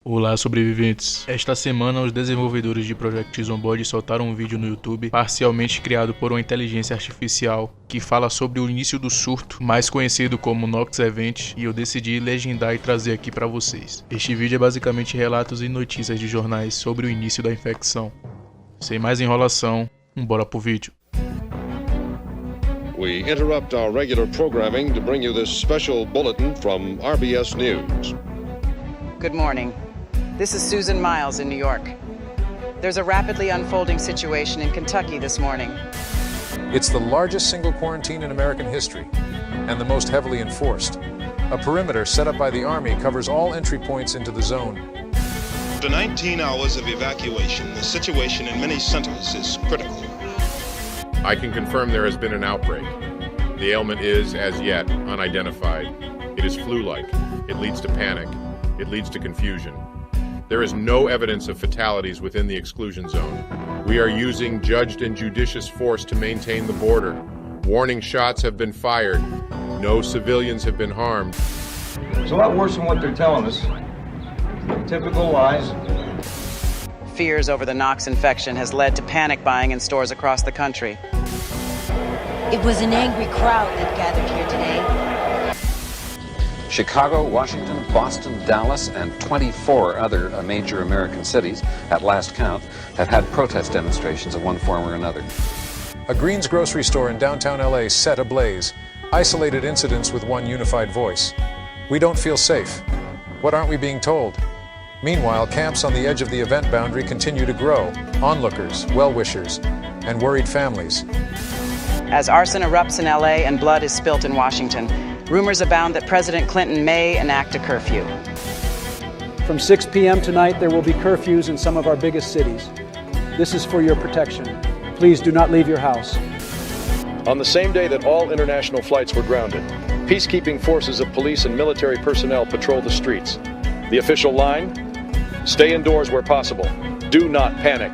Olá, sobreviventes! Esta semana, os desenvolvedores de Project Zomboid soltaram um vídeo no YouTube parcialmente criado por uma inteligência artificial que fala sobre o início do surto, mais conhecido como Knox Event, e eu decidi legendar e trazer aqui para vocês. Este vídeo é basicamente relatos e notícias de jornais sobre o início da infecção. Sem mais enrolação, bora pro vídeo. We interrupt our regular programming to bring you this special bulletin from RBS News. Good morning. This is Susan Miles in New York. There's a rapidly unfolding situation in Kentucky this morning. It's the largest single quarantine in American history, and the most heavily enforced. A perimeter set up by the Army covers all entry points into the zone. After 19 hours of evacuation, the situation in many centers is critical. I can confirm there has been an outbreak. The ailment is, as yet, unidentified. It is flu-like. It leads to panic. It leads to confusion. There is no evidence of fatalities within the exclusion zone. We are using judged and judicious force to maintain the border. Warning shots have been fired. No civilians have been harmed. It's a lot worse than what they're telling us. Typical lies. Fears over the Knox infection has led to panic buying in stores across the country. It was an angry crowd that gathered here today. Chicago, Washington, Boston, Dallas, and 24 other major American cities, at last count, have had protest demonstrations of one form or another. A Green's grocery store in downtown LA set ablaze. Isolated incidents with one unified voice. We don't feel safe. What aren't we being told? Meanwhile, camps on the edge of the event boundary continue to grow. Onlookers, well-wishers, and worried families. As arson erupts in LA and blood is spilt in Washington, rumors abound that President Clinton may enact a curfew. From 6 p.m. tonight, there will be curfews in some of our biggest cities. This is for your protection. Please do not leave your house. On the same day that all international flights were grounded, peacekeeping forces of police and military personnel patrol the streets. The official line? Stay indoors where possible. Do not panic.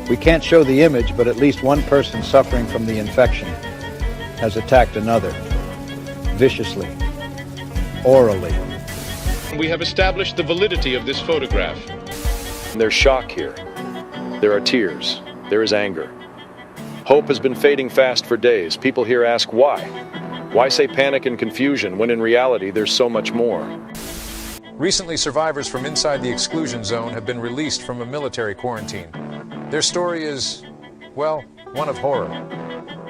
We can't show the image, but at least one person suffering from the infection has attacked another. Viciously. Orally. We have established the validity of this photograph. There's shock here. There are tears. There is anger. Hope has been fading fast for days. People here ask why. Why say panic and confusion when in reality there's so much more? Recently, survivors from inside the exclusion zone have been released from a military quarantine. Their story is, well, one of horror.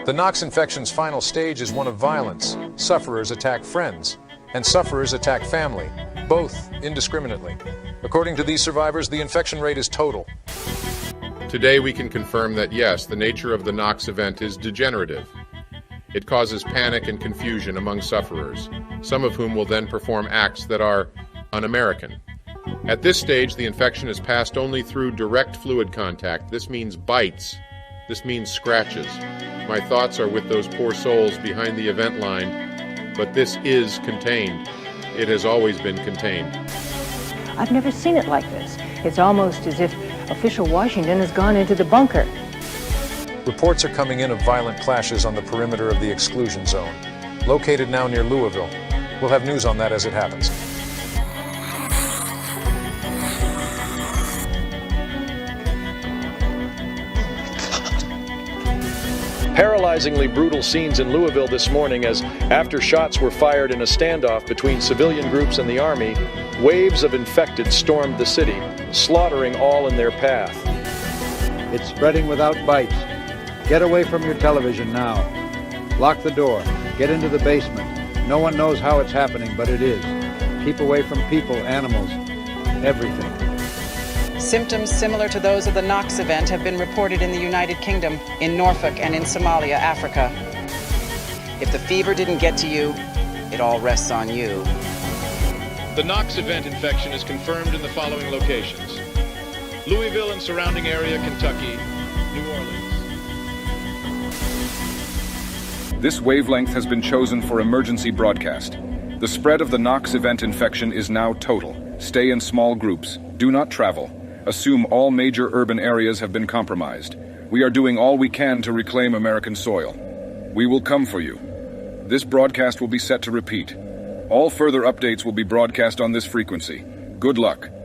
The Knox infection's final stage is one of violence. Sufferers attack friends, and sufferers attack family, both indiscriminately. According to these survivors, the infection rate is total. Today we can confirm that yes, the nature of the Knox event is degenerative. It causes panic and confusion among sufferers, some of whom will then perform acts that are un-American. At this stage, the infection is passed only through direct fluid contact. This means bites. This means scratches. My thoughts are with those poor souls behind the event line, but this is contained. It has always been contained. I've never seen it like this. It's almost as if official Washington has gone into the bunker. Reports are coming in of violent clashes on the perimeter of the exclusion zone, located now near Louisville. We'll have news on that as it happens. Paralyzingly brutal scenes in Louisville this morning as, after shots were fired in a standoff between civilian groups and the Army, waves of infected stormed the city, slaughtering all in their path. It's spreading without bites. Get away from your television now. Lock the door. Get into the basement. No one knows how it's happening, but it is. Keep away from people, animals, everything. Symptoms similar to those of the Knox event have been reported in the United Kingdom, in Norfolk, and in Somalia, Africa. If the fever didn't get to you, it all rests on you. The Knox event infection is confirmed in the following locations: Louisville and surrounding area, Kentucky, New Orleans. This wavelength has been chosen for emergency broadcast. The spread of the Knox event infection is now total. Stay in small groups. Do not travel. Assume all major urban areas have been compromised. We are doing all we can to reclaim American soil. We will come for you. This broadcast will be set to repeat. All further updates will be broadcast on this frequency. Good luck.